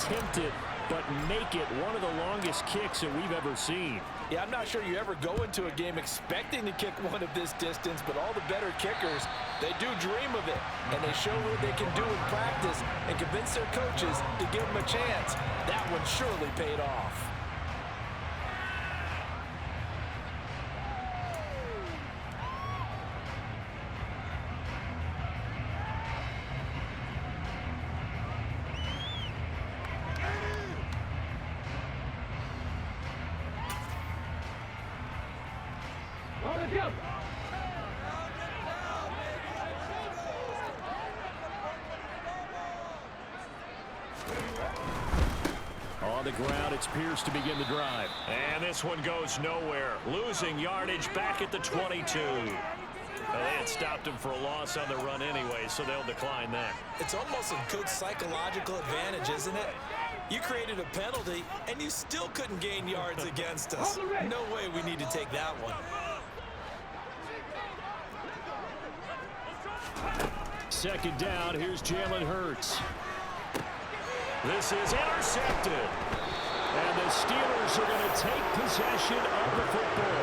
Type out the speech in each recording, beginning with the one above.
attempt it, but make it one of the longest kicks that we've ever seen. Yeah, I'm not sure you ever go into a game expecting to kick one of this distance, but all the better kickers, they do dream of it, and they show what they can do in practice and convince their coaches to give them a chance. That one surely paid off. On the ground, it's Pierce to begin the drive. And this one goes nowhere. Losing yardage back at the 22. Well, they had stopped him for a loss on the run anyway, so they'll decline that. It's almost a good psychological advantage, isn't it? You created a penalty, and you still couldn't gain yards against us. No way we need to take that one. Second down, here's Jalen Hurts. This is intercepted. And the Steelers are going to take possession of the football.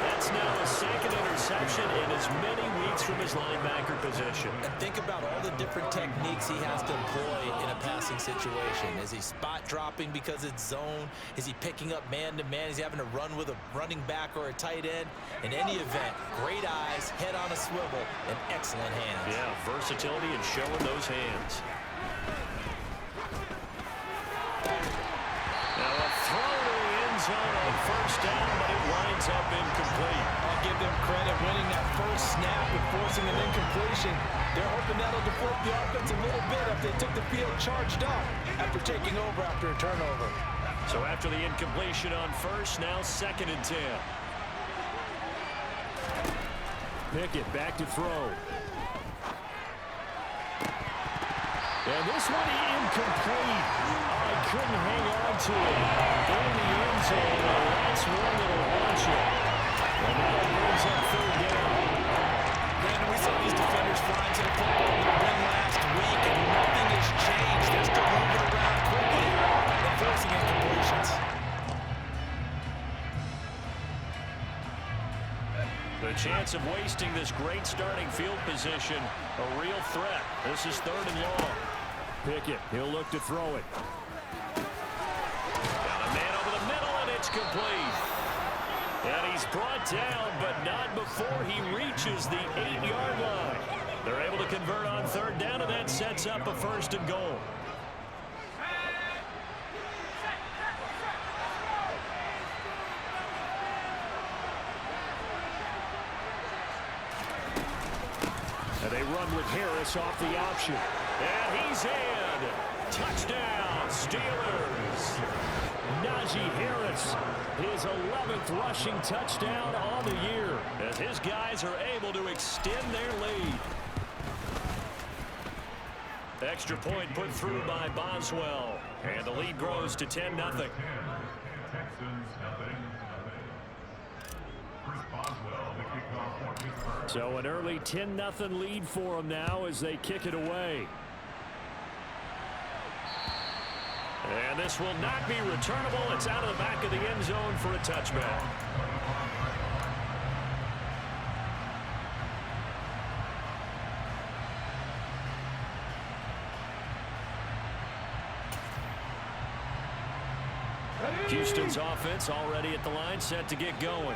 That's now a second interception in as many weeks from his linebacker position. And think about all the different techniques he has to employ in a passing situation. Is he spot dropping because it's zone? Is he picking up man-to-man? Is he having to run with a running back or a tight end? In any event, great eyes, head on a swivel, and excellent hands. Yeah, versatility and showing those hands. Now a throw to the end zone on first down, but it winds up incomplete. I'll give them credit winning that first snap and forcing an incompletion. They're hoping that'll deflect the offense a little bit if they took the field charged up after taking over after a turnover. So after the incompletion on first, now 2nd and 10. Pickett back to throw. And this one incomplete. I couldn't hang on to it. In the end zone, that's one that'll launch it. And now it brings up 3rd down. Brandon, we saw these defenders flying to the football with a win last week, and nothing has changed. They're still moving around quickly and forcing incompletions. The chance of wasting this great starting field position, a real threat. This is 3rd and long. Pickett, he'll look to throw it. Got a man over the middle, and it's complete. And he's brought down, but not before he reaches the 8-yard line. They're able to convert on 3rd down, and that sets up a 1st and goal. And they run with Harris off the option. And he's in. Touchdown, Steelers. Najee Harris, his 11th rushing touchdown on the year, as his guys are able to extend their lead. Extra point put through by Boswell. And the lead grows to 10-0. Texans, nothing. Chris Boswell, the kickoff for Pittsburgh. So an early 10-0 lead for them now as they kick it away. And this will not be returnable. It's out of the back of the end zone for a touchback. Houston's offense already at the line, set to get going.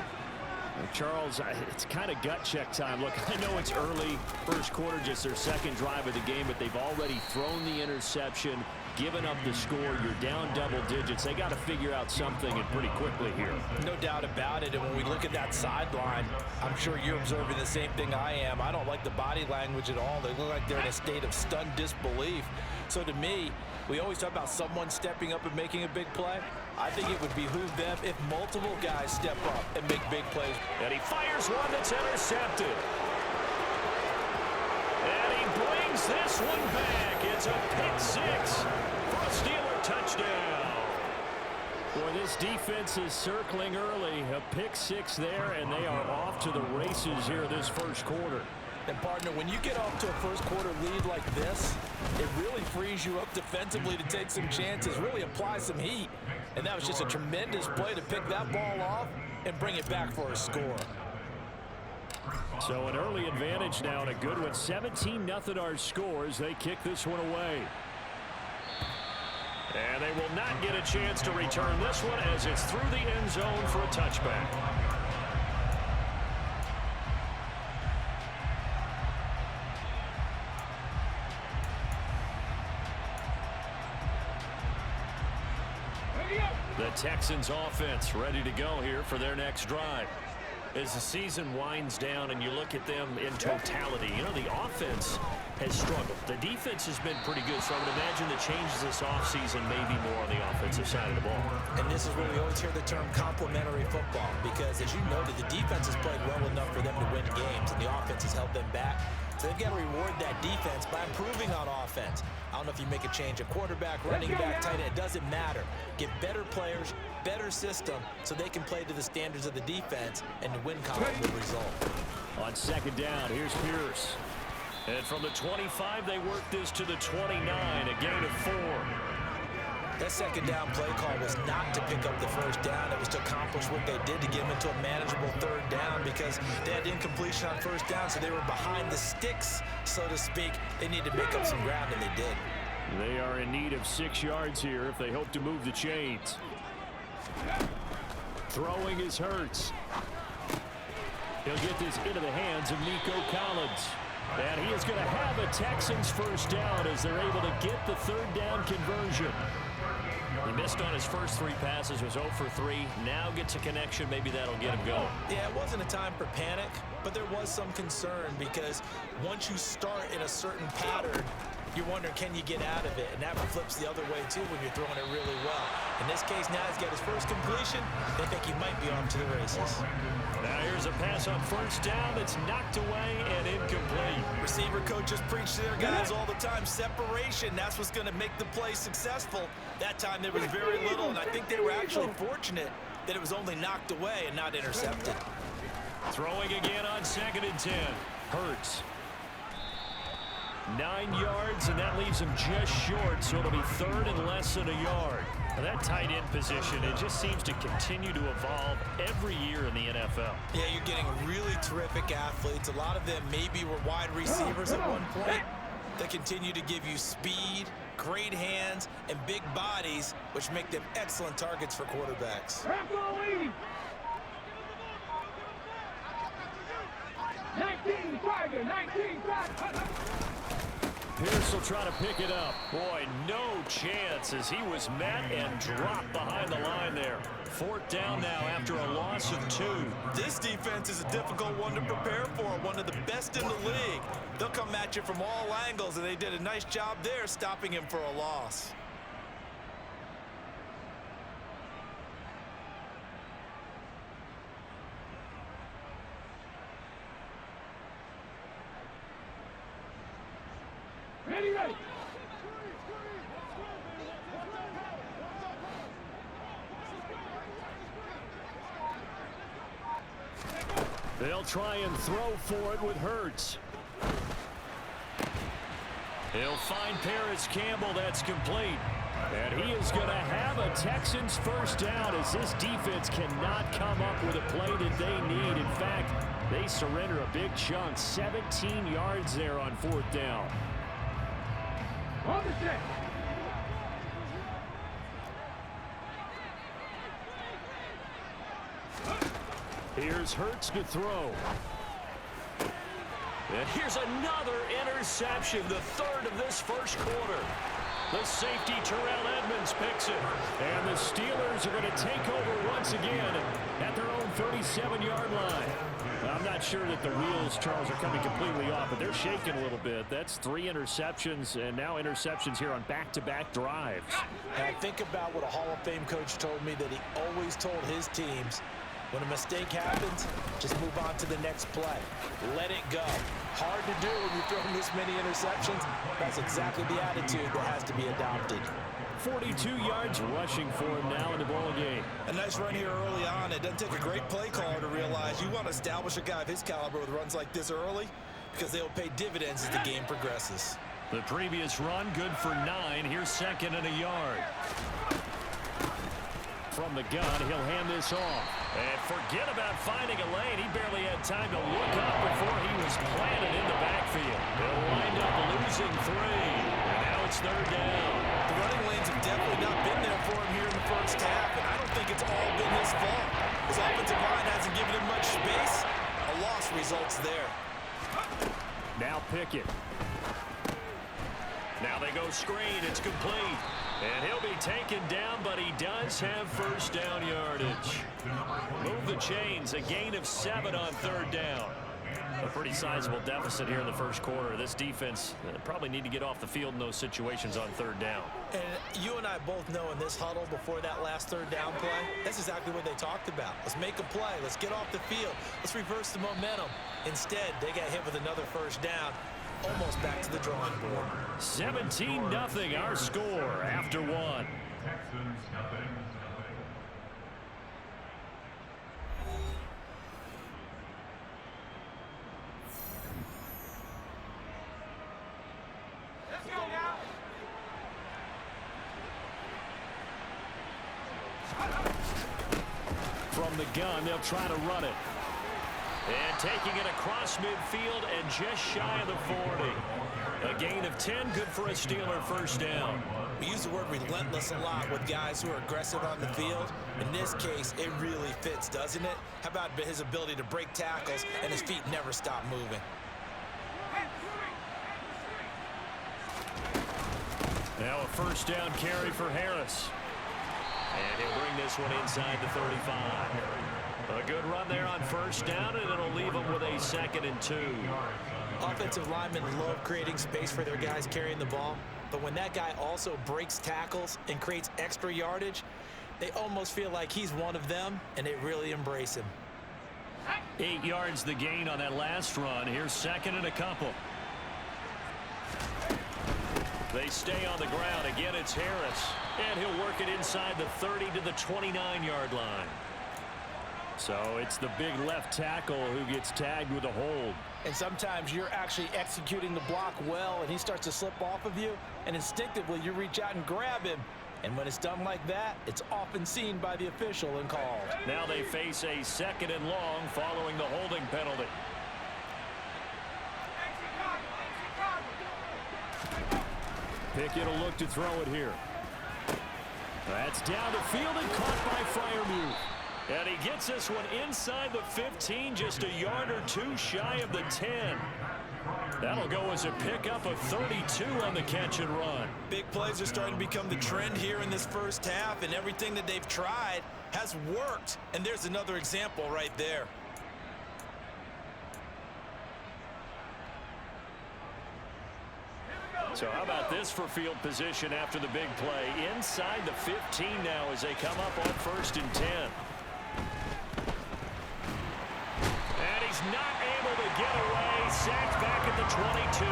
Charles, it's kind of gut check time. Look, I know it's early, first quarter, just their 2nd drive of the game, but they've already thrown the interception, given up the score. You're down double digits. They got to figure out something, and pretty quickly here. No doubt about it. And when we look at that sideline, I'm sure you're observing the same thing I am. I don't like the body language at all. They look like they're in a state of stunned disbelief. So to me, we always talk about someone stepping up and making a big play. I think it would behoove them if multiple guys step up and make big plays. And he fires one that's intercepted. And he brings this one back. It's a pick-6 for a Steeler touchdown. Boy, this defense is circling early. A pick-6 there, and they are off to the races here this first quarter. And partner, when you get off to a first quarter lead like this, it really frees you up defensively to take some chances, really apply some heat. And that was just a tremendous play to pick that ball off and bring it back for a score. So an early advantage now and a good one. 17-0 our scores. They kick this one away. And they will not get a chance to return this one as it's through the end zone for a touchback. The Texans offense ready to go here for their next drive. As the season winds down and you look at them in totality, you know, the offense has struggled. The defense has been pretty good, so I would imagine the changes this offseason may be more on the offensive side of the ball. And this is where we always hear the term complementary football, because as you noted, the defense has played well enough for them to win games, and the offense has held them back. So they've got to reward that defense by improving on offense. I don't know if you make a change at quarterback, running back, tight end, it doesn't matter. Get better players, better system, so they can play to the standards of the defense, and the win column will result. On second down, here's Pierce. And from the 25, they work this to the 29, a gain of 4. That second down play call was not to pick up the first down. It was to accomplish what they did to get them into a manageable third down, because they had incompletion on first down, so they were behind the sticks, so to speak. They needed to make up some ground, and they did. They are in need of 6 yards here if they hope to move the chains. Throwing is Hurts. He'll get this into the hands of Nico Collins. And he is going to have a Texans first down as they're able to get the third down conversion. He missed on his first 3 passes, was 0 for 3. Now gets a connection. Maybe that'll get him going. Yeah, it wasn't a time for panic, but there was some concern, because once you start in a certain pattern, you're wondering, can you get out of it? And that flips the other way, too, when you're throwing it really well. In this case, now he's got his first completion. They think he might be off to the races. Now here's a pass on first down. It's knocked away and incomplete. Receiver coaches preach to their guys all the time. Separation, that's what's going to make the play successful. That time there was very little, and I think they were actually fortunate that it was only knocked away and not intercepted. Throwing again on 2nd and 10. Hurts. 9 yards, and that leaves him just short, so it'll be third and less than a yard. Now that tight end position, it just seems to continue to evolve every year in the NFL. Yeah, you're getting really terrific athletes. A lot of them maybe were wide receivers at one point. They continue to give you speed, great hands, and big bodies, which make them excellent targets for quarterbacks. 19 Tiger, 19 Tiger. Pierce will try to pick it up. Boy, no chance as he was met and dropped behind the line there. 4th down now after a loss of 2. This defense is a difficult one to prepare for, one of the best in the league. They'll come at you from all angles, and they did a nice job there stopping him for a loss. Ready. They'll try and throw for it with Hurts. He'll find Paris Campbell. That's complete. And he is going to have a Texans first down as this defense cannot come up with a play that they need. In fact, they surrender a big chunk. 17 yards there on 4th down. On the set. Here's Hurts to throw. And here's another interception, the 3rd of this first quarter. The safety, Terrell Edmonds, picks it. And the Steelers are going to take over once again at their own 37-yard line. I'm not sure that the wheels, Charles, are coming completely off, but they're shaking a little bit. That's 3 interceptions, and now interceptions here on back-to-back drives. And I think about what a Hall of Fame coach told me, that he always told his teams, when a mistake happens, just move on to the next play. Let it go. Hard to do when you're throwing this many interceptions. That's exactly the attitude that has to be adopted. 42 yards rushing for him now in the ball game. A nice run here early on. It doesn't take a great play caller to realize you want to establish a guy of his caliber with runs like this early. because they'll pay dividends as the game progresses. The previous run, good for 9. Here's 2nd and a yard. From the gun, he'll hand this off. And forget about finding a lane. He barely had time to look up before he was planted in the backfield. They'll wind up losing 3. And now it's 3rd down. The running lanes have definitely not been there for him here in the first half, and I don't think it's all been his fault. His offensive line hasn't given him much space. A loss results there. Now Pickett. Now they go screen. It's complete. And he'll be taken down, but he does have 1st down yardage. Move the chains. A gain of 7 on 3rd down. A pretty sizable deficit here in the first quarter. This defense probably need to get off the field in those situations on 3rd down. And you and I both know in this huddle before that last 3rd down play, that's exactly what they talked about. Let's make a play. Let's get off the field. Let's reverse the momentum. Instead, they got hit with another 1st down. Almost back to the drawing board. 17-0 our score after 1. Texans nothing. Let's go now. From the gun, they'll try to run it. And taking it across midfield and just shy of the 40. A gain of 10, good for a Steeler 1st down. We use the word relentless a lot with guys who are aggressive on the field. In this case, it really fits, doesn't it? How about his ability to break tackles and his feet never stop moving? Now a 1st down carry for Harris. And he'll bring this one inside the 35. A good run there on 1st down, and it'll leave them with a 2nd and 2. Offensive linemen love creating space for their guys carrying the ball, but when that guy also breaks tackles and creates extra yardage, they almost feel like he's one of them, and they really embrace him. 8 yards the gain on that last run. Here's 2nd and a couple. They stay on the ground. Again, it's Harris. And he'll work it inside the 30 to the 29-yard line. So it's the big left tackle who gets tagged with a hold. And sometimes you're actually executing the block well, and he starts to slip off of you, and instinctively you reach out and grab him. And when it's done like that, it's often seen by the official and called. Now they face a 2nd and long following the holding penalty. Pickett will look to throw it here. That's down the field and caught by Freiermuth. And he gets this one inside the 15, just a yard or 2 shy of the 10. That'll go as a pickup of 32 on the catch and run. Big plays are starting to become the trend here in this first half, and everything that they've tried has worked. And there's another example right there. So how about this for field position after the big play? Inside the 15 now as they come up on 1st and 10. And he's not able to get away. Sacked back at the 22.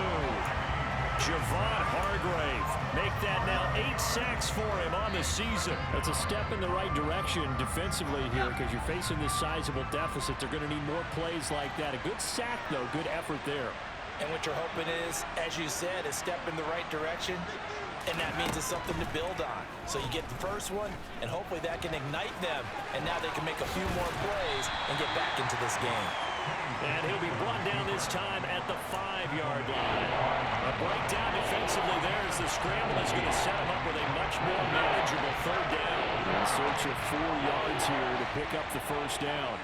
Javon Hargrave make that now 8 sacks for him on the season. That's a step in the right direction defensively here because you're facing this sizable deficit. They're going to need more plays like that. A good sack, though. Good effort there. And what you're hoping is, as you said, a step in the right direction, and that means it's something to build on. So you get the first one, and hopefully that can ignite them, and now they can make a few more plays and get back into this game. And he'll be brought down this time at the 5-yard line. A breakdown defensively there as the scramble is going to set him up with a much more manageable 3rd down. In search of 4 yards here to pick up the 1st down.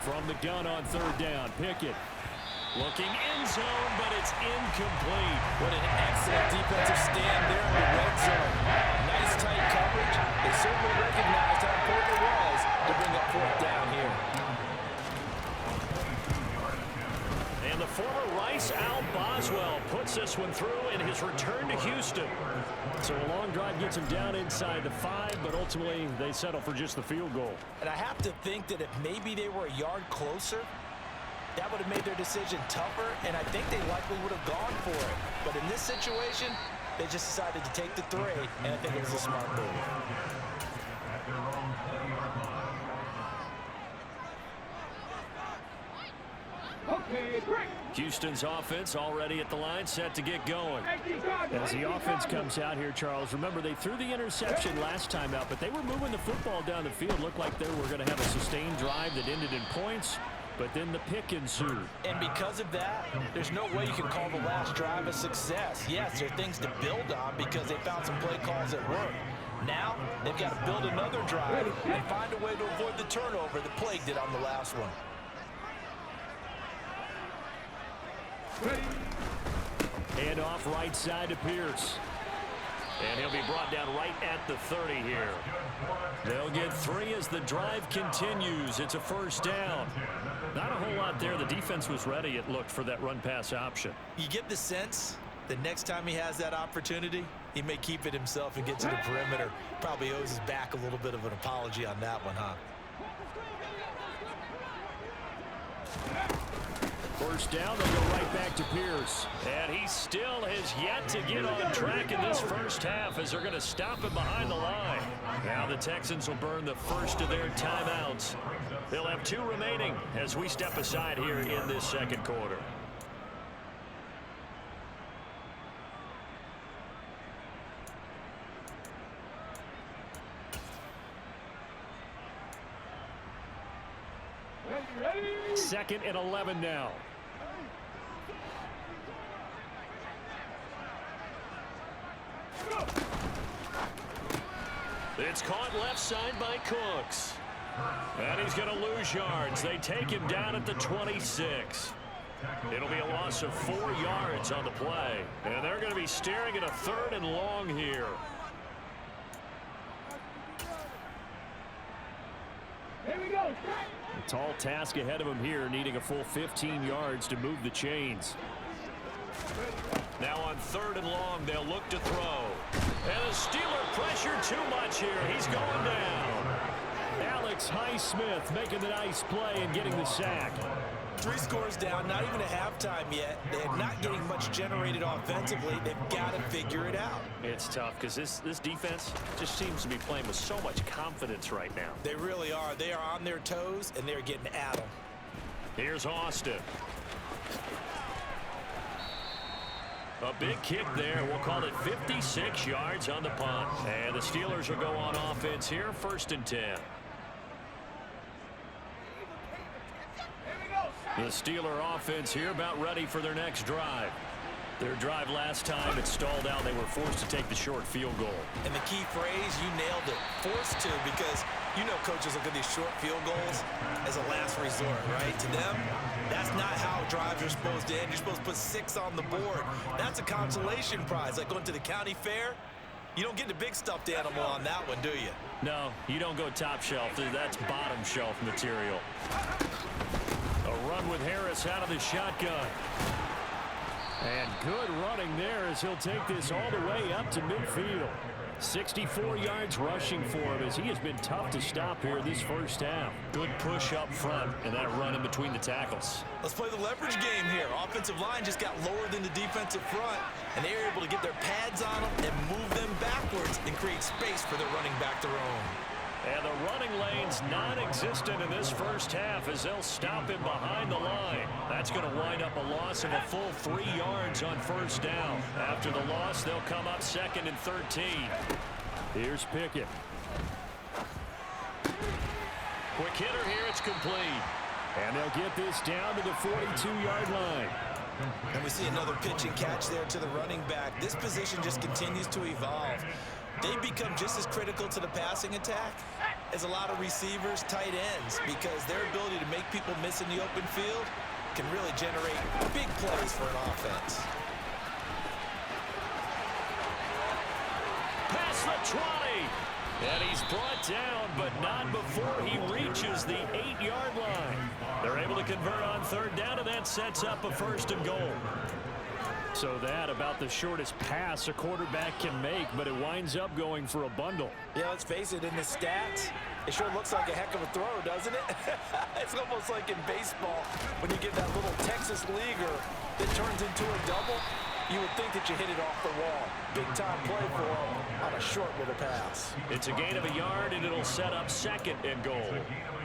From the gun on 3rd down, Pickett looking end zone, but it's incomplete. What an excellent defensive stand there in the red zone. Nice tight coverage. They certainly recognized how important it was to bring up 4th down here. And the former Rice Al Boswell puts this one through in his return to Houston. So a long drive gets him down inside the 5, but ultimately they settle for just the field goal. And I have to think that if maybe they were a yard closer, that would have made their decision tougher, and I think they likely would have gone for it. But in this situation, they just decided to take the 3, and I think it was a smart move. At their own 30-yard line. Okay, break. Houston's offense already at the line, set to get going. 19 charger. As the 19 offense charger. comes out here, Charles, remember they threw the interception last time out, but they were moving the football down the field. Looked like they were going to have a sustained drive that ended in points, but then the pick ensued. And because of that, there's no way you can call the last drive a success. Yes, there are things to build on because they found some play calls that work. Now, they've got to build another drive and find a way to avoid the turnover that plagued it on the last one. Ready. Hand off right side to Pierce. And he'll be brought down right at the 30 here. They'll get 3 as the drive continues. It's a first down. Not a whole lot there. The defense was ready, it looked, for that run-pass option. You get the sense that next time he has that opportunity, he may keep it himself and get to the perimeter. Probably owes his back a little bit of an apology on that one, huh? First down, they'll go right back to Pierce. And he still has yet to get on track in this first half as they're going to stop him behind the line. Now the Texans will burn the first of their timeouts. They'll have 2 remaining as we step aside here in this second quarter. Ready. 2nd and 11 now. It's caught left side by Cooks. And he's going to lose yards. They take him down at the 26. It'll be a loss of 4 yards on the play. And they're going to be staring at a 3rd and long here. Here we go. A tall task ahead of him here, needing a full 15 yards to move the chains. Now on 3rd and long, they'll look to throw. And the Steeler pressure too much here. He's going down. Alex Highsmith making the nice play and getting the sack. 3 scores down, not even a halftime yet. They're not getting much generated offensively. They've got to figure it out. It's tough because this defense just seems to be playing with so much confidence right now. They really are. They are on their toes, and they're getting at them. Here's Austin. A big kick there. We'll call it 56 yards on the punt. And the Steelers will go on offense here, 1st and 10. The Steeler offense here about ready for their next drive. Their drive last time, it stalled out. They were forced to take the short field goal. And the key phrase, you nailed it. Forced to, because you know coaches look at these short field goals as a last resort, right? To them, that's not how drives are supposed to end. You're supposed to put 6 on the board. That's a consolation prize, like going to the county fair. You don't get the big stuffed animal on that one, do you? No, you don't go top shelf. That's bottom shelf material. A run with Harris out of the shotgun. And good running there as he'll take this all the way up to midfield. 64 yards rushing for him as he has been tough to stop here this first half. Good push up front and that run in between the tackles. Let's play the leverage game here. Offensive line just got lower than the defensive front, and they were able to get their pads on them and move them backwards and create space for their running back to roam. And the running lane's non-existent in this first half as they'll stop him behind the line. That's going to wind up a loss of a full 3 yards on first down. After the loss, they'll come up 2nd and 13. Here's Pickett. Quick hitter here, it's complete. And they'll get this down to the 42-yard line. And we see another pitch and catch there to the running back. This position just continues to evolve. They become just as critical to the passing attack as a lot of receivers, tight ends, because their ability to make people miss in the open field can really generate big plays for an offense. Past the 20. And he's brought down, but not before he reaches the 8-yard line. They're able to convert on 3rd down, and that sets up a 1st and goal. So that about the shortest pass a quarterback can make, but it winds up going for a bundle. Yeah, let's face it, in the stats, it sure looks like a heck of a throw, doesn't it? It's almost like in baseball when you get that little Texas leaguer that turns into a double. You would think that you hit it off the wall. Big-time play for him on a short little pass. It's a gain of a yard, and it'll set up 2nd and goal.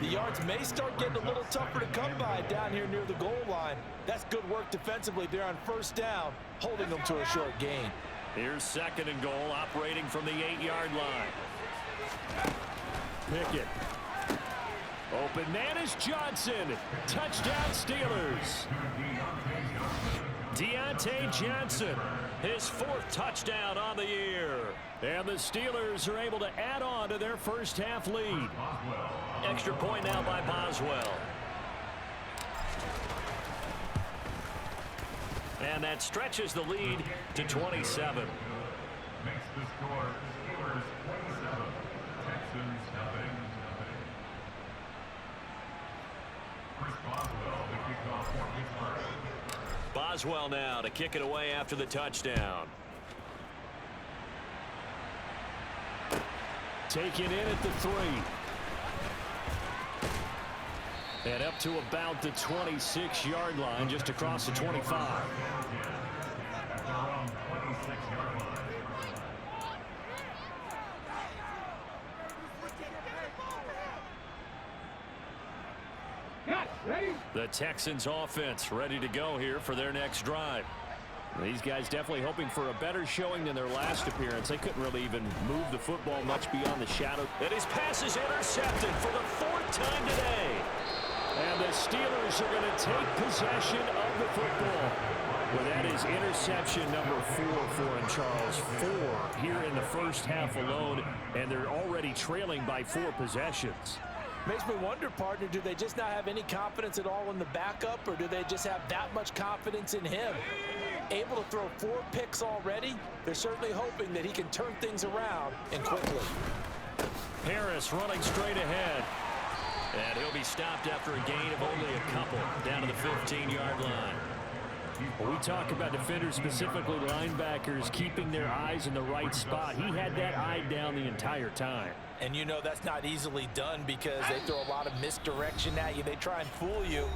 The yards may start getting a little tougher to come by down here near the goal line. That's good work defensively there on 1st down, holding them to a short gain. Here's 2nd and goal, operating from the 8-yard line. Pickett. Open man is Johnson. Touchdown Steelers. Deontay Johnson, his 4th touchdown on the year. And the Steelers are able to add on to their first half lead. Extra point now by Boswell. And that stretches the lead to 27. Makes the score Steelers 27, Texans nothing. Chris Boswell, the kickoff for Pittsburgh. Boswell now to kick it away after the touchdown. Taken in at the 3. And up to about the 26-yard line, just across the 25. At their own 26-yard line. Cut. Ready? The Texans offense ready to go here for their next drive. These guys definitely hoping for a better showing than their last appearance. They couldn't really even move the football much beyond the shadow. And his pass is intercepted for the 4th time today. And the Steelers are going to take possession of the football. Well, that is interception number 4 for him, Charles. 4 here in the first half alone, and they're already trailing by 4 possessions. Makes me wonder, partner, do they just not have any confidence at all in the backup, or do they just have that much confidence in him? Able to throw 4 picks already, they're certainly hoping that he can turn things around and quickly. Harris running straight ahead. And he'll be stopped after a gain of only a couple down to the 15-yard line. When we talk about defenders, specifically linebackers, keeping their eyes in the right spot, he had that eye down the entire time. And you know that's not easily done because they throw a lot of misdirection at you. They try and fool you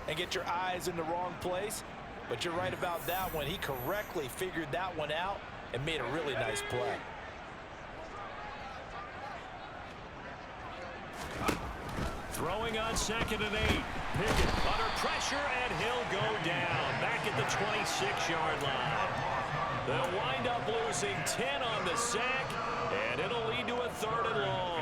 and get your eyes in the wrong place. But you're right about that one. He correctly figured that one out and made a really nice play. Throwing on 2nd and 8. Pickett under pressure, and he'll go down back at the 26-yard line. They'll wind up losing 10 on the sack, and it'll lead to a 3rd and long.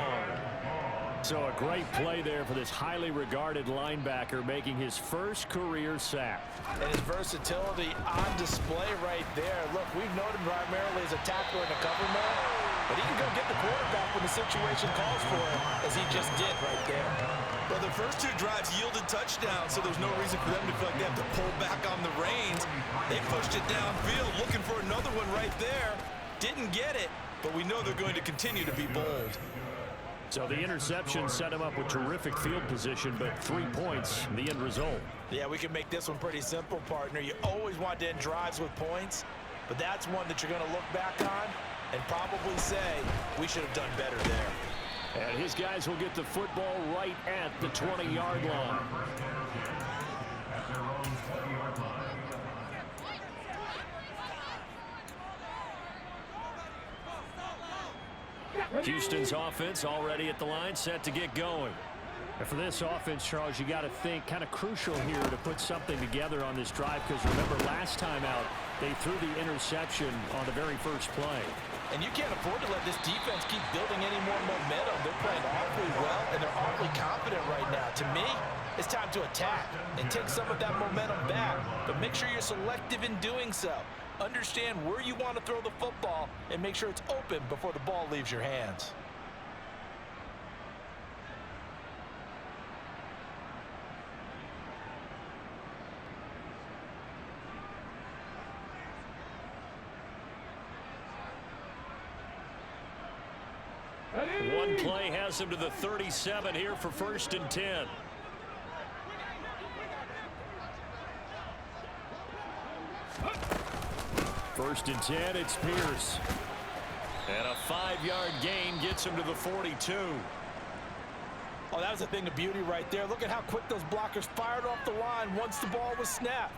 So a great play there for this highly regarded linebacker, making his first career sack. And his versatility on display right there. Look, we've known him primarily as a tackler and a cover man, but he can go get the quarterback when the situation calls for him, as he just did right there. Well, the first 2 drives yielded touchdowns, so there's no reason for them to feel like they have to pull back on the reins. They pushed it downfield, looking for another one right there. Didn't get it, but we know they're going to continue to be bold. So the interception set him up with terrific field position, but 3 points, the end result. Yeah, we can make this one pretty simple, partner. You always want to end drives with points, but that's one that you're going to look back on and probably say, we should have done better there. And his guys will get the football right at the 20-yard line. At their own 20-yard line. Houston's offense already at the line, set to get going. And for this offense, Charles, you got to think kind of crucial here to put something together on this drive, because remember last time out they threw the interception on the very first play. And you can't afford to let this defense keep building any more momentum. They're playing awfully well, and they're awfully confident right now. To me, it's time to attack and take some of that momentum back, but make sure you're selective in doing so. Understand where you want to throw the football and make sure it's open before the ball leaves your hands. One play has him to the 37 here for 1st and 10. First and 10, it's Pierce. And a 5-yard gain gets him to the 42. Oh, that was a thing of beauty right there. Look at how quick those blockers fired off the line once the ball was snapped.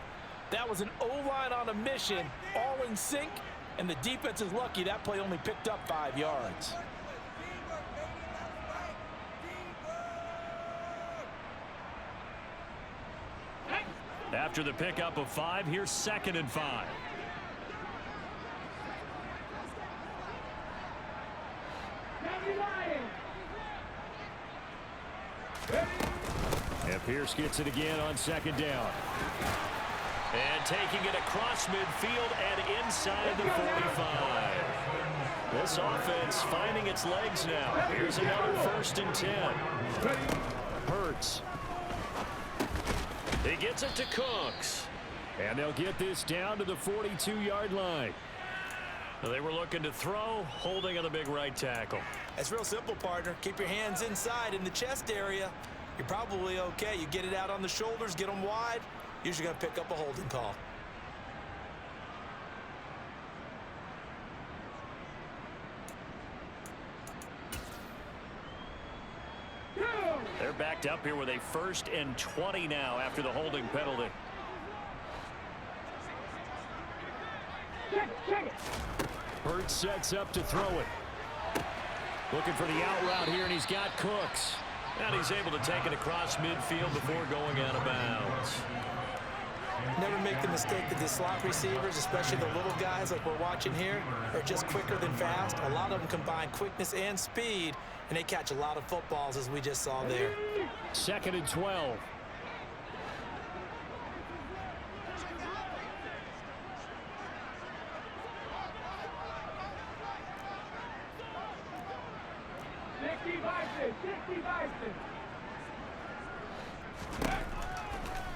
That was an O-line on a mission, all in sync, and the defense is lucky that play only picked up 5 yards. After the pickup of 5, here's 2nd and 5. And Pierce gets it again on 2nd down. And taking it across midfield and inside the 45. This offense finding its legs now. Here's another 1st and 10. Hurts. He gets it to Cooks. And they'll get this down to the 42-yard line. They were looking to throw, holding on the big right tackle. It's real simple, partner. Keep your hands inside in the chest area. You're probably okay. You get it out on the shoulders, get them wide. Usually going to pick up a holding call. They're backed up here with a 1st and 20 now after the holding penalty. Hurts sets up to throw it. Looking for the out route here, and he's got Cooks. And he's able to take it across midfield before going out of bounds. Never make the mistake that the slot receivers, especially the little guys like we're watching here, are just quicker than fast. A lot of them combine quickness and speed, and they catch a lot of footballs, as we just saw there. 2nd and 12.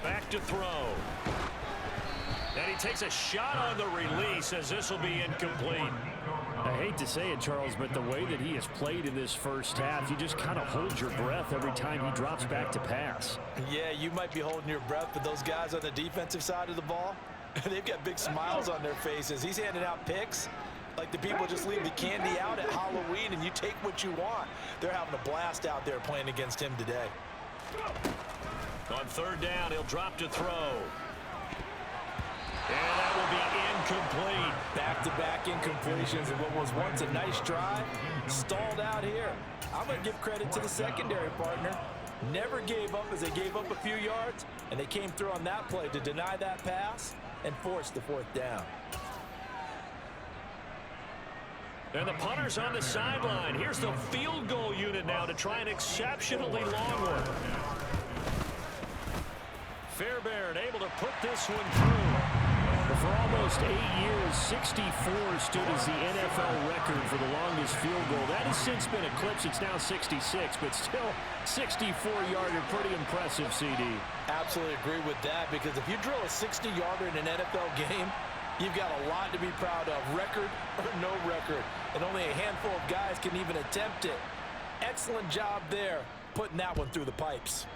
Back to throw. And he takes a shot on the release as this will be incomplete. I hate to say it, Charles, but the way that he has played in this first half, you just kind of hold your breath every time he drops back to pass. Yeah, you might be holding your breath, but those guys on the defensive side of the ball, they've got big smiles on their faces. He's handing out picks like the people just leave the candy out at Halloween and you take what you want. They're having a blast out there playing against him today. On 3rd down, he'll drop to throw. And that will be incomplete. Back-to-back incompletions, and what was once a nice drive stalled out here. I'm going to give credit to the secondary, partner. Never gave up as they gave up a few yards, and they came through on that play to deny that pass and force the 4th down. And the punter's on the sideline. Here's the field goal unit now to try an exceptionally long one. Fairbairn able to put this one through. For almost 8 years, 64 stood as the NFL record for the longest field goal. That has since been eclipsed. It's now 66, but still 64-yarder, pretty impressive, CD. Absolutely agree with that, because if you drill a 60-yarder in an NFL game, you've got a lot to be proud of, record or no record. And only a handful of guys can even attempt it. Excellent job there, putting that one through the pipes.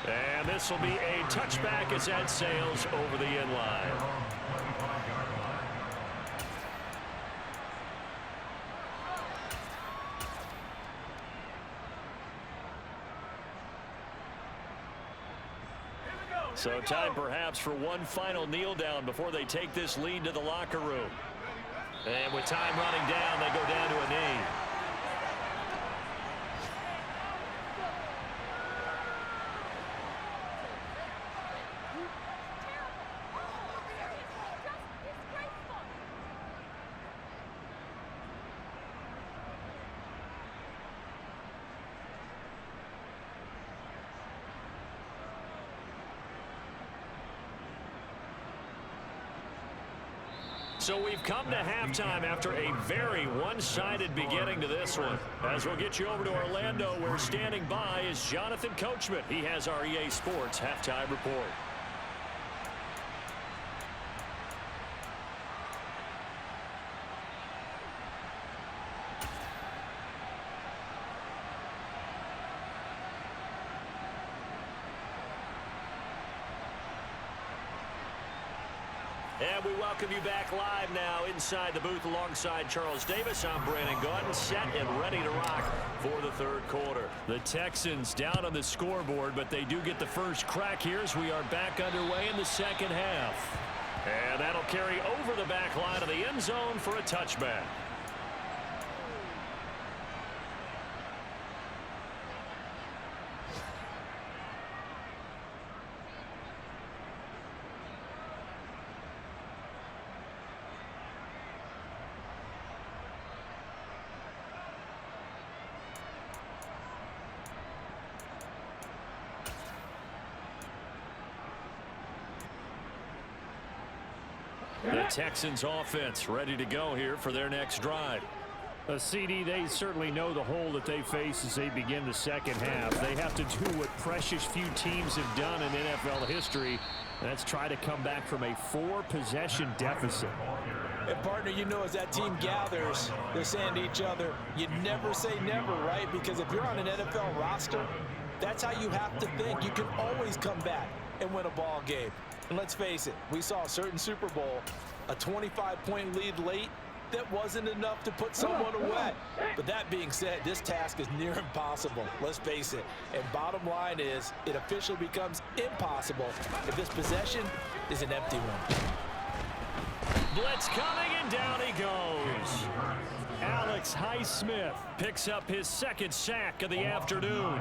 And this will be a touchback as that sails over the end line. So time perhaps for one final kneel down before they take this lead to the locker room. And with time running down, they go down to a knee. So we've come to halftime after a very one-sided beginning to this one. As we'll get you over to Orlando, where standing by is Jonathan Coachman. He has our EA Sports halftime report. And we welcome you back live now inside the booth alongside Charles Davis. I'm Brandon Gaudin, set and ready to rock for the third quarter. The Texans down on the scoreboard, but they do get the first crack here as we are back underway in the second half. And that'll carry over the back line of the end zone for a touchback. The Texans offense ready to go here for their next drive. CD, they certainly know the hole that they face as they begin the second half. They have to do what precious few teams have done in NFL history. That's try to come back from a 4-possession deficit. And partner, you know, as that team gathers, they're saying to each other, you never say never, right? Because if you're on an NFL roster, that's how you have to think. You can always come back and win a ball game. And let's face it, we saw a certain Super Bowl, a 25-point lead late, that wasn't enough to put someone away. But that being said, this task is near impossible. Let's face it. And bottom line is, it officially becomes impossible if this possession is an empty one. Blitz coming, and down he goes. Alex Highsmith picks up his second sack of the afternoon.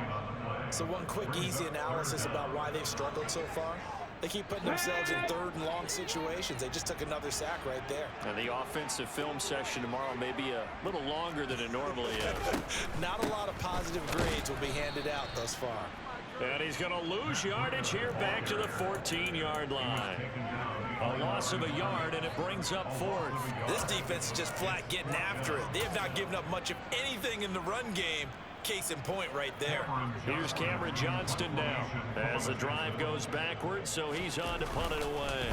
So one quick, easy analysis about why they've struggled so far. They keep putting themselves in third and long situations. They just took another sack right there. And the offensive film session tomorrow may be a little longer than it normally is. Not a lot of positive grades will be handed out thus far. And he's going to lose yardage here back to the 14-yard line. A loss of a yard, and it brings up fourth. This defense is just flat getting after it. They have not given up much of anything in the run game. Case in point right there. Here's Cameron Johnston now as the drive goes backwards, so he's on to punt it away.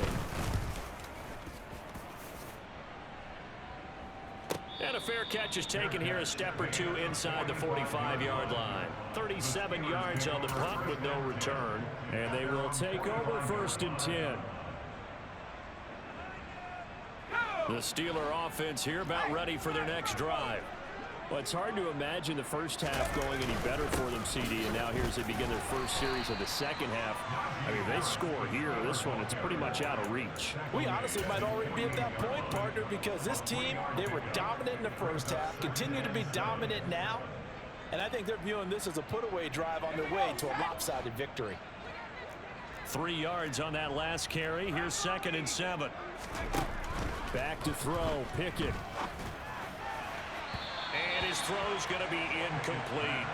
And a fair catch is taken here, a step or two inside the 45-yard line. 37 yards on the punt with no return. And they will take over 1st and 10. The Steeler offense here about ready for their next drive. Well, it's hard to imagine the first half going any better for them, CD, and now here as they begin their first series of the second half. I mean, they score here. This one, it's pretty much out of reach. We honestly might already be at that point, partner, because this team, they were dominant in the first half, continue to be dominant now, and I think they're viewing this as a put-away drive on their way to a lopsided victory. 3 yards on that last carry. Here's 2nd and 7. Back to throw, Pickett. And his throw's going to be incomplete.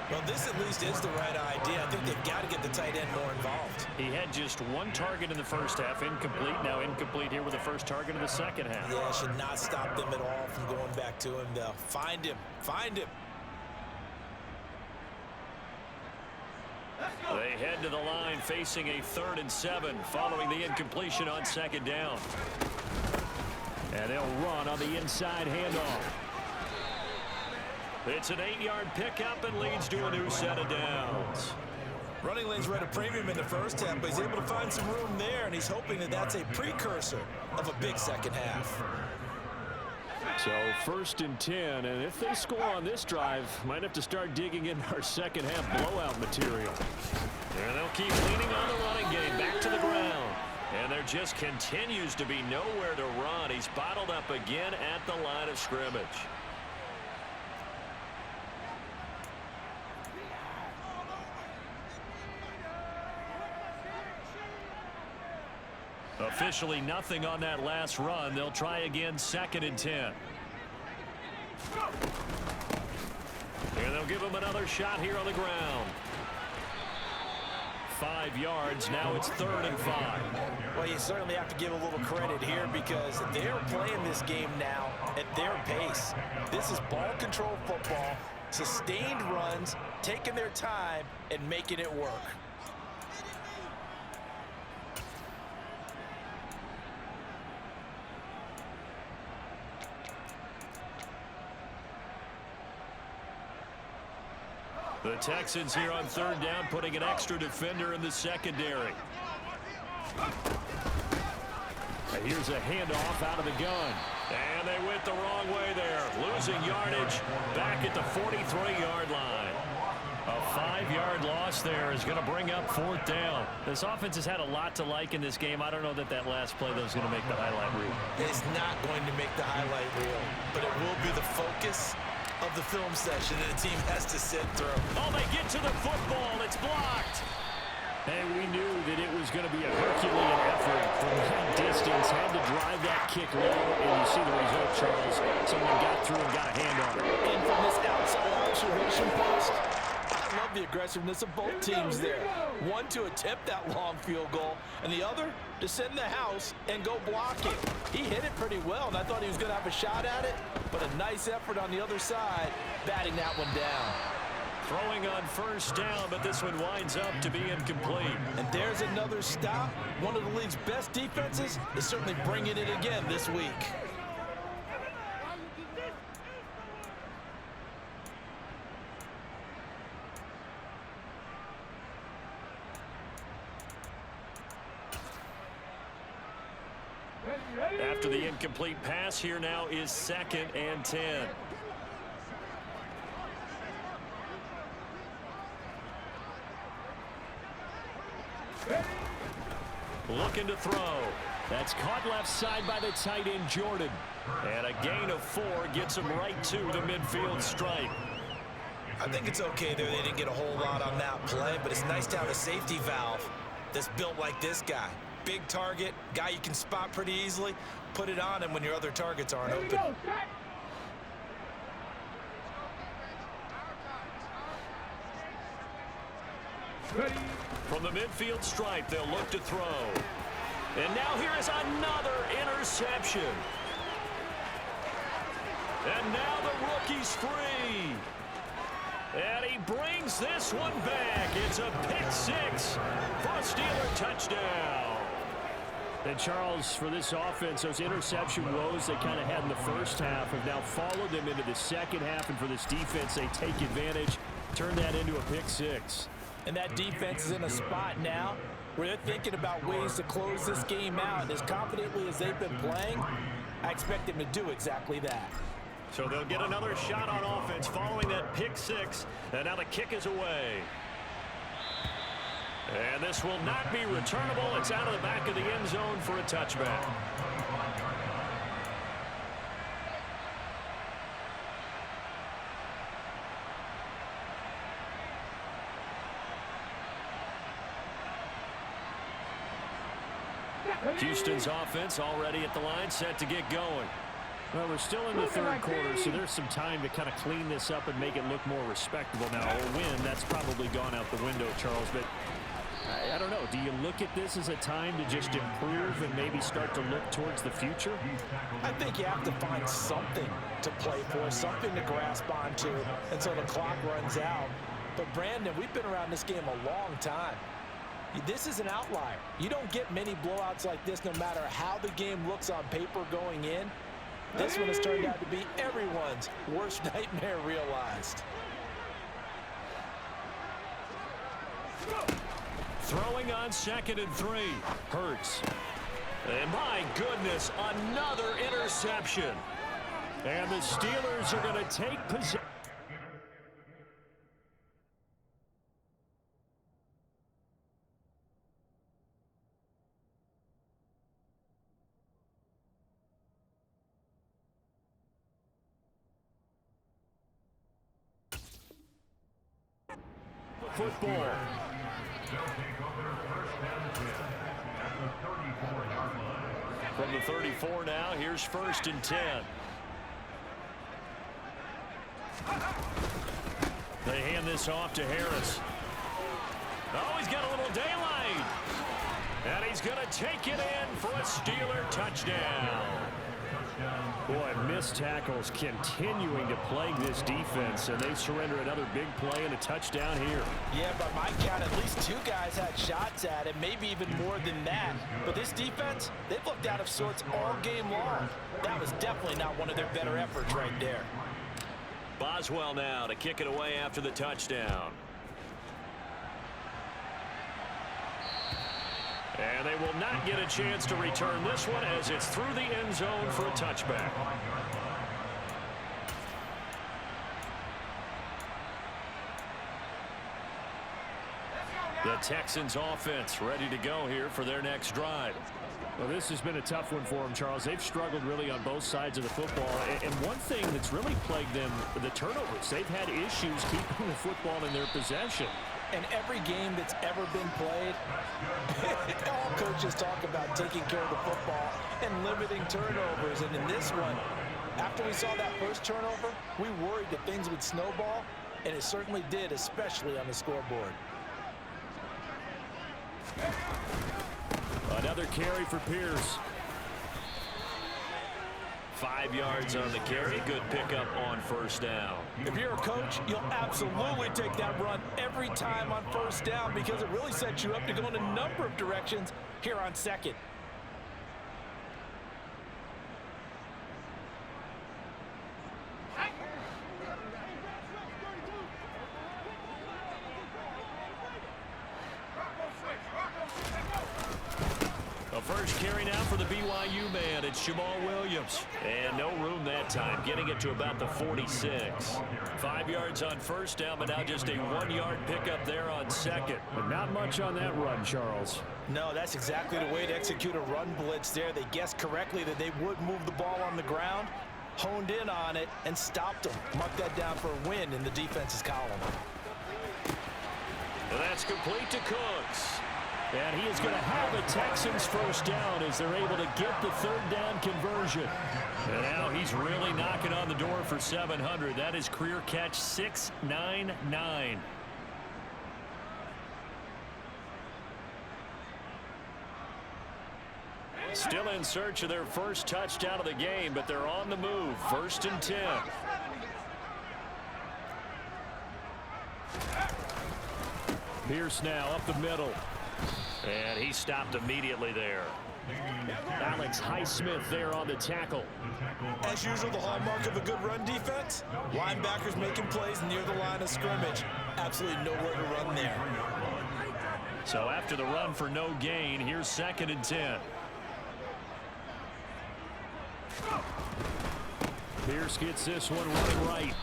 Well, this at least is the right idea. I think they've got to get the tight end more involved. He had just 1 target in the first half, incomplete. Now incomplete here with the first target of the second half. Yeah, should not stop them at all from going back to him, though. Find him. Find him. They head to the line facing a 3rd and 7 following the incompletion on 2nd down. And they'll run on the inside handoff. It's an 8-yard pickup and leads to a new set of downs. Running lanes were at a premium in the first half, but he's able to find some room there, and he's hoping that that's a precursor of a big second half. So 1st and 10, and if they score on this drive, might have to start digging in our second half blowout material. And they'll keep leaning on the running game back to the ground. And there just continues to be nowhere to run. He's bottled up again at the line of scrimmage. Officially nothing on that last run. They'll try again, 2nd and 10. And they'll give him another shot here on the ground. 5 yards. Now it's 3rd and 5. Well, you certainly have to give a little credit here because they're playing this game now at their pace. This is ball control football, sustained runs, taking their time, and making it work. The Texans here on 3rd down, putting an extra defender in the secondary. Here's a handoff out of the gun. And they went the wrong way there. Losing yardage back at the 43-yard line. A 5-yard loss there is going to bring up 4th down. This offense has had a lot to like in this game. I don't know that last play, though, is going to make the highlight reel. It's not going to make the highlight reel, but it will be the focus of the film session that the team has to sit through. Oh, they get to the football. It's blocked. And we knew that it was going to be a Herculean effort from that distance. Had to drive that kick low, and you see the result, Charles. Someone got through and got a hand on it. And from this outside observation post, I love the aggressiveness of both teams there. One to attempt that long field goal, and the other to send the house and go block it. He hit it pretty well, and I thought he was going to have a shot at it, but a nice effort on the other side, batting that one down. Throwing on 1st down, but this one winds up to be incomplete. And there's another stop. One of the league's best defenses is certainly bringing it again this week. After the incomplete pass, here now is 2nd and 10. Looking to throw. That's caught left side by the tight end, Jordan. And a gain of 4 gets him right to the midfield stripe. I think it's okay there. They didn't get a whole lot on that play, but it's nice to have a safety valve that's built like this guy. Big target, guy you can spot pretty easily. Put it on him when your other targets aren't open. Ready. From the midfield stripe, they'll look to throw. And now here is another interception. And now the rookie's free. And he brings this one back. It's a pick 6 for a Steeler touchdown. And Charles, for this offense, those interception woes they kind of had in the first half have now followed them into the second half. And for this defense, they take advantage, turn that into a pick 6. And that defense is in a spot now where they're thinking about ways to close this game out. As confidently as they've been playing, I expect them to do exactly that. So they'll get another shot on offense following that pick 6. And now the kick is away. And this will not be returnable. It's out of the back of the end zone for a touchback. Houston's offense already at the line, set to get going. Well, we're still in the 3rd quarter, so there's some time to kind of clean this up and make it look more respectable. Now, a win, that's probably gone out the window, Charles, but I don't know. Do you look at this as a time to just improve and maybe start to look towards the future? I think you have to find something to play for, something to grasp onto until the clock runs out. But, Brandon, we've been around this game a long time. This is an outlier. You don't get many blowouts like this no matter how the game looks on paper going in. This one has turned out to be everyone's worst nightmare realized. Throwing on 2nd and 3. Hurts. And my goodness, another interception. And the Steelers are going to take possession. Football. From the 34 now, here's 1st and 10. They hand this off to Harris. Oh, he's got a little daylight. And he's going to take it in for a Steeler touchdown. Boy, missed tackles continuing to plague this defense, and they surrender another big play and a touchdown here. Yeah, by my count, at least 2 guys had shots at it, maybe even more than that. But this defense, they've looked out of sorts all game long. That was definitely not one of their better efforts right there. Boswell now to kick it away after the touchdown. And they will not get a chance to return this one as it's through the end zone for a touchback. The Texans offense ready to go here for their next drive. Well, this has been a tough one for them, Charles. They've struggled really on both sides of the football. And one thing that's really plagued them, the turnovers. They've had issues keeping the football in their possession. And every game that's ever been played, all coaches talk about taking care of the football and limiting turnovers. And in this one, after we saw that first turnover, we worried that things would snowball, and it certainly did, especially on the scoreboard. Another carry for Pierce. 5 yards on the carry. Good pickup on first down. If you're a coach, you'll absolutely take that run every time on first down because it really sets you up to go in a number of directions here on second. First carry now for the BYU man. It's Jamal Williams. And no room that time, getting it to about the 46. 5 yards on first down, but now just a 1 yard pickup there on second. But not much on that run, Charles. No, that's exactly the way to execute a run blitz there. They guessed correctly that they would move the ball on the ground, honed in on it, and stopped them. Mark that down for a win in the defense's column. And that's complete to Cooks. And he is going to have the Texans first down as they're able to get the third down conversion. And now he's really knocking on the door for 700. That is career catch 699. Still in search of their first touchdown of the game, but they're on the move. 1st and 10. Pierce now up the middle. And he stopped immediately there. Alex Highsmith there on the tackle. As usual, the hallmark of a good run defense, linebackers making plays near the line of scrimmage. Absolutely nowhere to run there. So after the run for no gain, here's 2nd and 10. Pierce gets this one running right.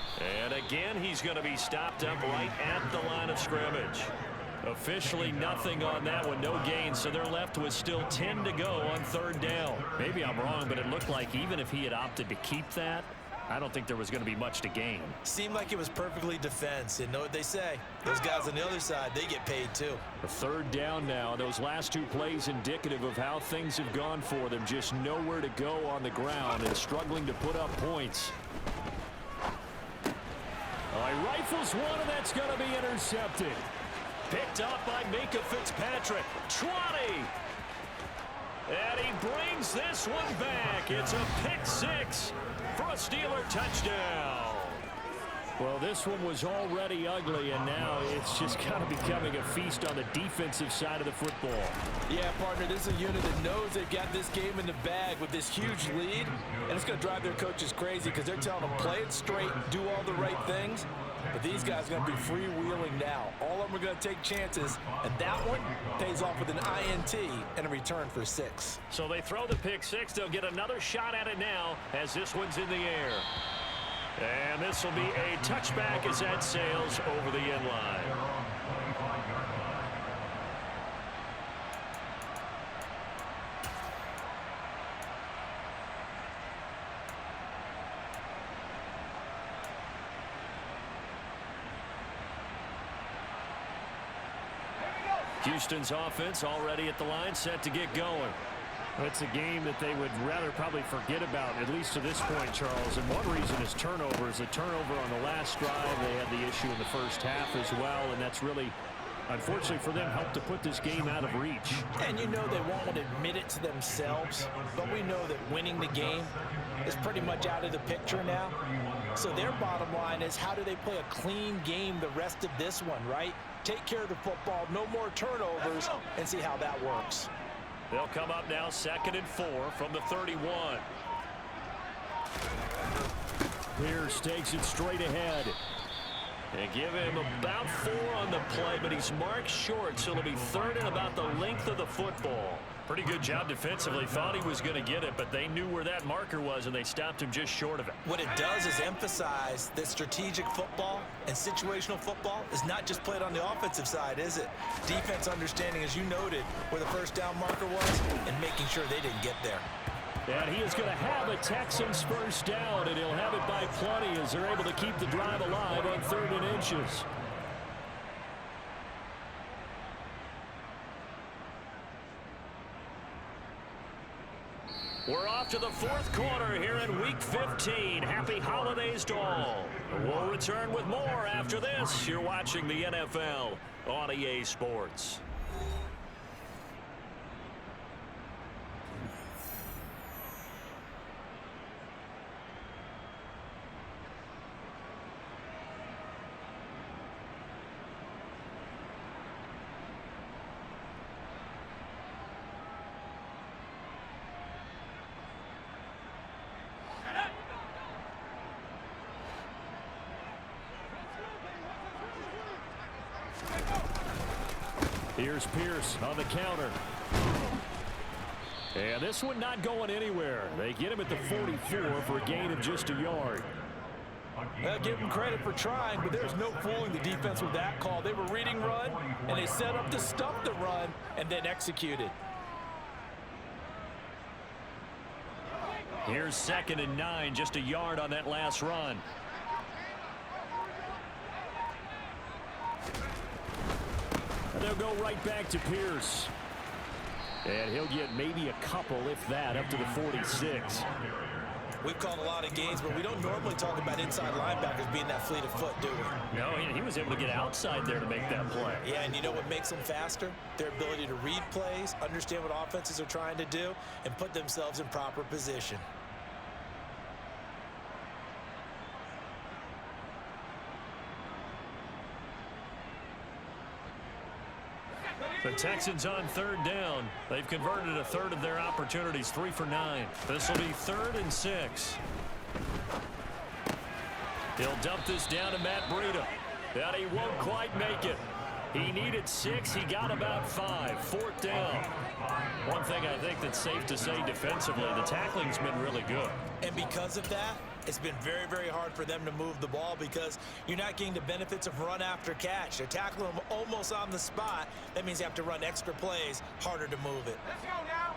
And again, he's going to be stopped up right at the line of scrimmage. Officially nothing on that one, no gain, so they're left with still 10 to go on 3rd down. Maybe I'm wrong, but it looked like even if he had opted to keep that, I don't think there was going to be much to gain. Seemed like it was perfectly defense, and know what they say. Those guys on the other side, they get paid too. A 3rd down now. Those last 2 plays indicative of how things have gone for them. Just nowhere to go on the ground and struggling to put up points. He rifles one, and that's going to be intercepted. Picked up by Minka Fitzpatrick. 20. And he brings this one back. It's a pick 6 for a Steeler touchdown. Well, this one was already ugly, and now it's just kind of becoming a feast on the defensive side of the football. Yeah, partner, this is a unit that knows they've got this game in the bag with this huge lead, and it's going to drive their coaches crazy because they're telling them play it straight, do all the right things. But these guys are going to be freewheeling now. All of them are going to take chances, and that one pays off with an INT and a return for 6. So they throw the pick 6. They'll get another shot at it now as this one's in the air. And this will be a touchback as that sails over the end line. Houston's offense already at the line, set to get going. It's a game that they would rather probably forget about, at least to this point, Charles. And one reason is turnovers. A turnover on the last drive. They had the issue in the first half as well, and that's really, unfortunately for them, helped to put this game out of reach. And you know they won't admit it to themselves, but we know that winning the game is pretty much out of the picture now. So their bottom line is, how do they play a clean game the rest of this one, right? Take care of the football, no more turnovers, and see how that works. They'll come up now 2nd and 4 from the 31. Pierce takes it straight ahead. They give him about 4 on the play, but he's marked short, so it'll be 3rd and about the length of the football. Pretty good job defensively. Thought he was going to get it, but they knew where that marker was, and they stopped him just short of it. What it does is emphasize that strategic football and situational football is not just played on the offensive side, is it? Defense understanding, as you noted, where the first down marker was and making sure they didn't get there. And he is going to have a Texans first down, and he'll have it by plenty as they're able to keep the drive alive on 3rd and inches. We're off to the 4th quarter here in Week 15. Happy holidays to all. We'll return with more after this. You're watching the NFL on EA Sports. Here's Pierce on the counter. And this one not going anywhere. They get him at the 44 for a gain of just a yard. Give them credit for trying, but there's no fooling the defense with that call. They were reading run, and they set up to stop the run and then executed. Here's 2nd and 9, just a yard on that last run. And they'll go right back to Pierce. And he'll get maybe a couple, if that, up to the 46. We've called a lot of games, but we don't normally talk about inside linebackers being that fleet of foot, do we? No, he was able to get outside there to make that play. Yeah, and you know what makes them faster? Their ability to read plays, understand what offenses are trying to do, and put themselves in proper position. The Texans on 3rd down. They've converted a 1/3 of their opportunities, 3 for 9. This will be 3rd and 6. He'll dump this down to Matt Breida. And he won't quite make it. He needed 6. He got about 5. 4th down. One thing I think that's safe to say defensively, the tackling's been really good. And because of that, it's been very, very hard for them to move the ball because you're not getting the benefits of run after catch. They're tackling them almost on the spot. That means they have to run extra plays, harder to move it. Let's go now.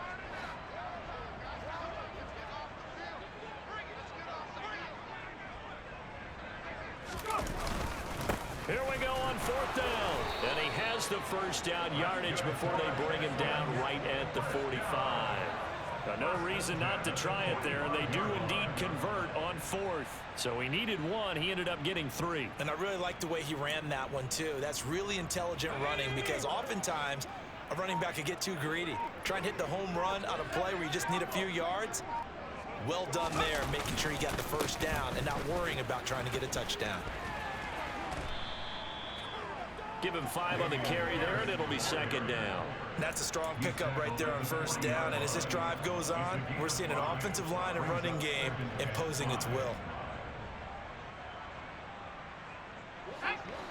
Here we go on 4th down. And he has the first down yardage before they bring him down right at the 45. No reason not to try it there, and they do indeed convert on 4th. So he needed 1. He ended up getting 3. And I really like the way he ran that one, too. That's really intelligent running because oftentimes a running back could get too greedy. Try and hit the home run on a play where you just need a few yards. Well done there, making sure he got the first down and not worrying about trying to get a touchdown. Give him 5 on the carry there, and it'll be 2nd down. That's a strong pickup right there on 1st down. And as this drive goes on, we're seeing an offensive line and running game imposing its will.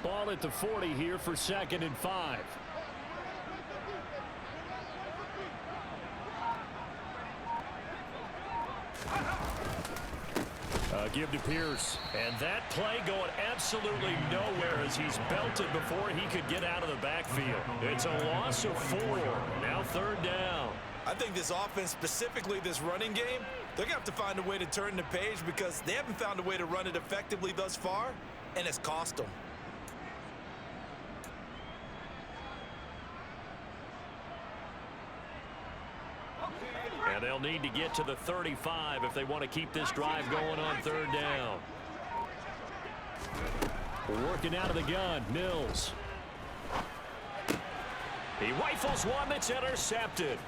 Ball at the 40 here for 2nd and 5. Give to Pierce. And that play going absolutely nowhere as he's belted before he could get out of the backfield. It's a loss of 4. Now 3rd down. I think this offense, specifically this running game, they're going to have to find a way to turn the page because they haven't found a way to run it effectively thus far, and it's cost them. And they'll need to get to the 35 if they want to keep this drive going on 3rd down. Working out of the gun, Mills. He rifles one that's intercepted.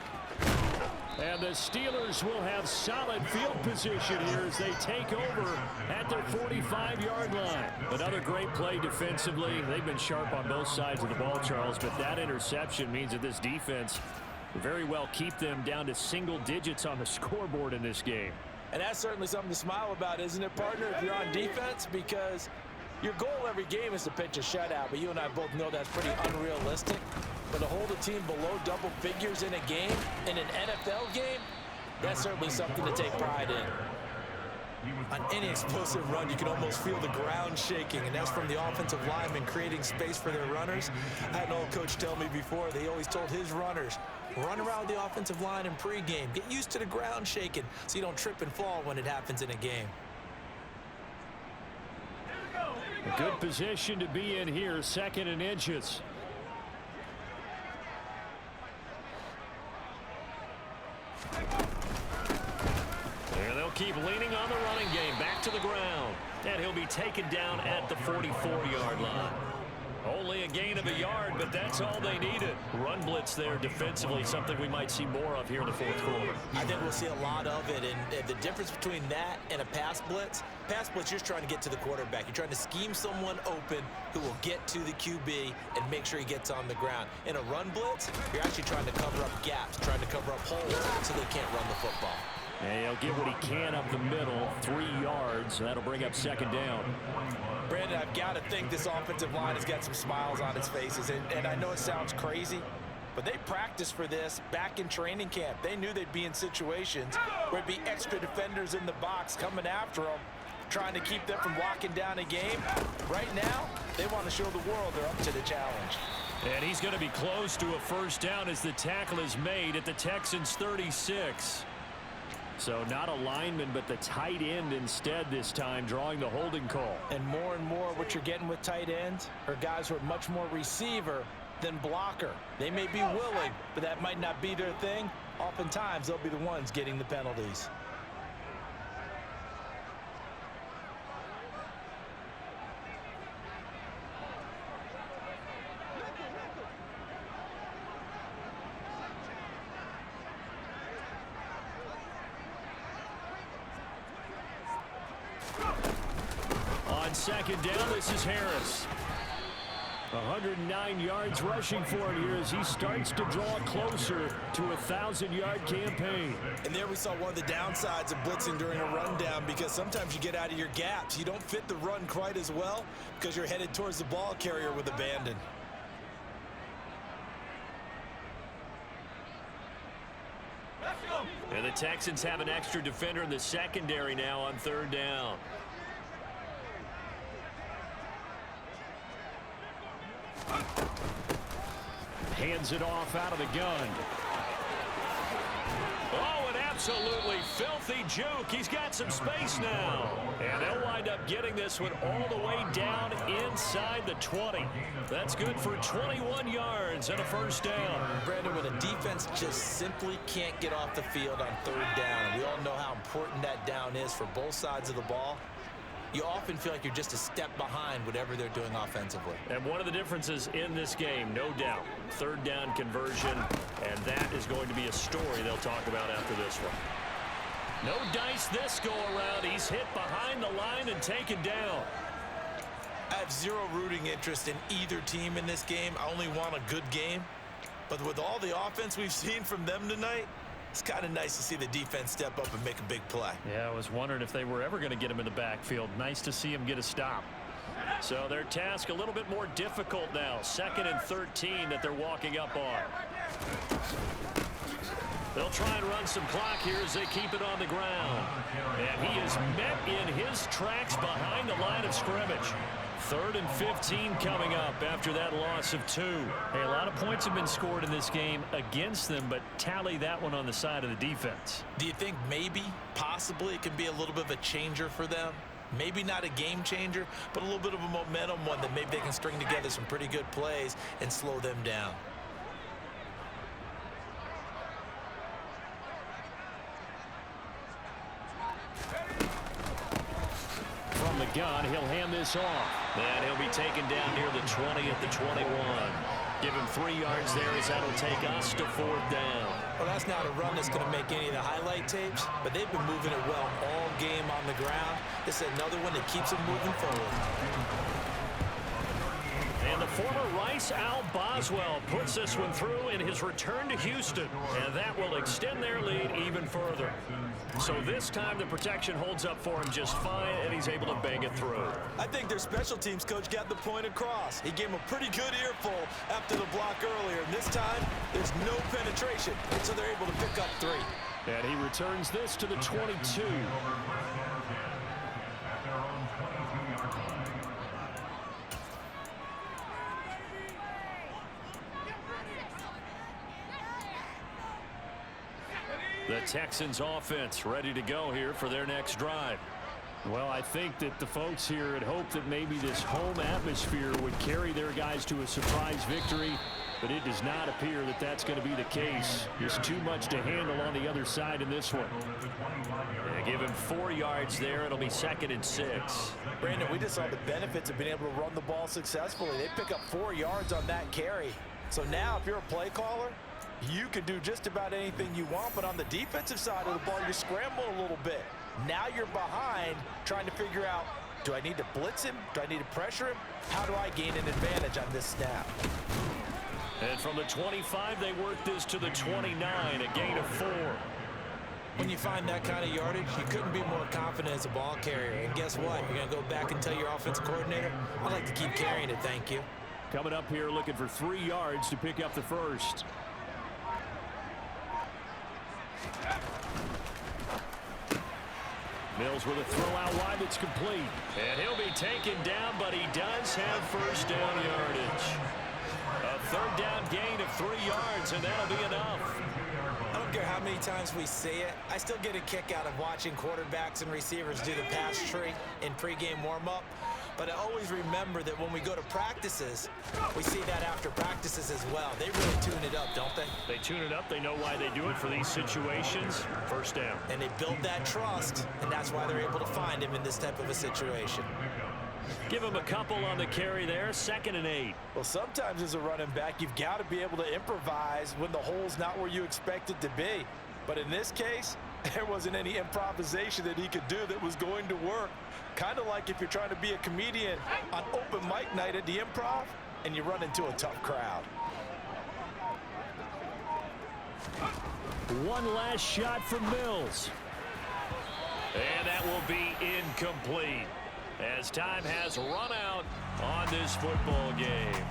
And the Steelers will have solid field position here as they take over at their 45-yard line. Another great play defensively. They've been sharp on both sides of the ball, Charles, but that interception means that this defense very well keep them down to single digits on the scoreboard in this game. And that's certainly something to smile about, isn't it, partner, if you're on defense? Because Your goal every game is to pitch a shutout, but you and I both know that's pretty unrealistic. But to hold a team below double figures in a game, in an NFL game, that's certainly something to take pride in. On any explosive run, you can almost feel the ground shaking, and that's from the offensive linemen creating space for their runners. I had an old coach tell me before, they always told his runners, run around the offensive line in pregame. Get used to the ground shaking so you don't trip and fall when it happens in a game. A good position to be in here, 2nd and inches. And they'll keep leaning on the running game. Back to the ground. And he'll be taken down at the 44-yard line. Only a gain of a yard, but that's all they needed. Run blitz there defensively, something we might see more of here in the 4th quarter. I think we'll see a lot of it, and the difference between that and a pass blitz, you're just trying to get to the quarterback. You're trying to scheme someone open who will get to the QB and make sure he gets on the ground. In a run blitz, you're actually trying to cover up gaps, trying to cover up holes so they can't run the football. And he'll get what he can up the middle, 3 yards. That'll bring up 2nd down. Brandon, I've got to think this offensive line has got some smiles on its faces. And I know it sounds crazy, but they practiced for this back in training camp. They knew they'd be in situations where it'd be extra defenders in the box coming after them, trying to keep them from locking down a game. Right now, they want to show the world they're up to the challenge. And he's going to be close to a 1st down as the tackle is made at the Texans' 36. So not a lineman, but the tight end instead this time, drawing the holding call. And more what you're getting with tight ends are guys who are much more receiver than blocker. They may be willing, but that might not be their thing. Oftentimes, they'll be the ones getting the penalties. On 2nd down, this is Harris. 109 yards rushing for him here as he starts to draw closer to a 1,000-yard campaign. And there we saw one of the downsides of blitzing during a rundown, because sometimes you get out of your gaps. You don't fit the run quite as well because you're headed towards the ball carrier with abandon. And the Texans have an extra defender in the secondary now on 3rd down. Hands it off out of the gun. Oh, an absolutely filthy juke. He's got some space now. And they'll wind up getting this one all the way down inside the 20. That's good for 21 yards and a 1st down. Brandon, when a defense just simply can't get off the field on 3rd down, and we all know how important that down is for both sides of the ball, you often feel like you're just a step behind whatever they're doing offensively. And one of the differences in this game, no doubt, 3rd down conversion, and that is going to be a story they'll talk about after this one. No dice this go-around. He's hit behind the line and taken down. I have zero rooting interest in either team in this game. I only want a good game. But with all the offense we've seen from them tonight, it's kind of nice to see the defense step up and make a big play. Yeah, I was wondering if they were ever going to get him in the backfield. Nice to see him get a stop. So their task a little bit more difficult now. 2nd and 13 that they're walking up on. They'll try and run some clock here as they keep it on the ground. And he is met in his tracks behind the line of scrimmage. 3rd and 15 coming up after that loss of 2. Hey, a lot of points have been scored in this game against them, but tally that one on the side of the defense. Do you think maybe, possibly, it can be a little bit of a changer for them? Maybe not a game changer, but a little bit of a momentum one that maybe they can string together some pretty good plays and slow them down. From the gun, he'll hand this off. And he'll be taken down near the 20 at the 21. Give him 3 yards there as that'll take us to 4th down. Well, that's not a run that's going to make any of the highlight tapes, but they've been moving it well all game on the ground. This is another one that keeps them moving forward. And the former Rice Al Boswell puts this one through in his return to Houston. And that will extend their lead even further. So this time the protection holds up for him just fine, and he's able to bang it through. I think their special teams coach got the point across. He gave him a pretty good earful after the block earlier. And this time, there's no penetration, so they're able to pick up 3. And he returns this to the 22. The Texans offense ready to go here for their next drive. Well, I think that the folks here had hoped that maybe this home atmosphere would carry their guys to a surprise victory, but it does not appear that that's going to be the case. There's too much to handle on the other side in this one. Yeah, give him 4 yards there. It'll be 2nd and 6. Brandon, we just saw the benefits of being able to run the ball successfully. They pick up 4 yards on that carry. So now if you're a play caller, you can do just about anything you want, but on the defensive side of the ball, you scramble a little bit. Now you're behind trying to figure out, do I need to blitz him? Do I need to pressure him? How do I gain an advantage on this snap? And from the 25, they work this to the 29, a gain of 4. When you find that kind of yardage, you couldn't be more confident as a ball carrier. And guess what? You're going to go back and tell your offensive coordinator, I'd like to keep carrying it, thank you. Coming up here looking for 3 yards to pick up the first. Mills with a throw out wide that's complete. And he'll be taken down, but he does have first down yardage. A 3rd down gain of 3 yards, and that'll be enough. I don't care how many times we see it. I still get a kick out of watching quarterbacks and receivers do the pass tree in pregame warm-up. But I always remember that when we go to practices, we see that after practices as well. They really tune it up, don't they? They tune it up. They know why they do it for these situations. First down. And they build that trust, and that's why they're able to find him in this type of a situation. Give him a couple on the carry there. 2nd and 8. Well, sometimes as a running back, you've got to be able to improvise when the hole's not where you expect it to be. But in this case, there wasn't any improvisation that he could do that was going to work. Kind of like if you're trying to be a comedian on open mic night at the Improv and you run into a tough crowd. One last shot from Mills. And that will be incomplete as time has run out on this football game.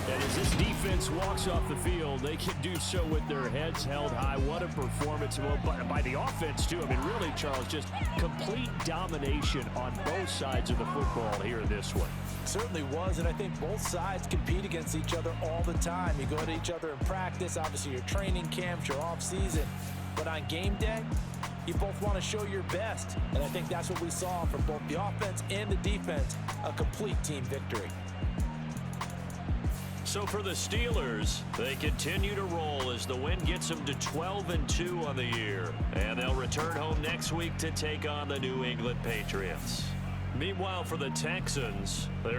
And as this defense walks off the field, they can do so with their heads held high. What a performance by the offense, too. I mean, really, Charles, just complete domination on both sides of the football here in this one. Certainly was, and I think both sides compete against each other all the time. You go at each other in practice, obviously your training camps, your off-season. But on game day, you both want to show your best. And I think that's what we saw from both the offense and the defense, a complete team victory. So for the Steelers, they continue to roll as the win gets them to 12-2 on the year. And they'll return home next week to take on the New England Patriots. Meanwhile, for the Texans, they're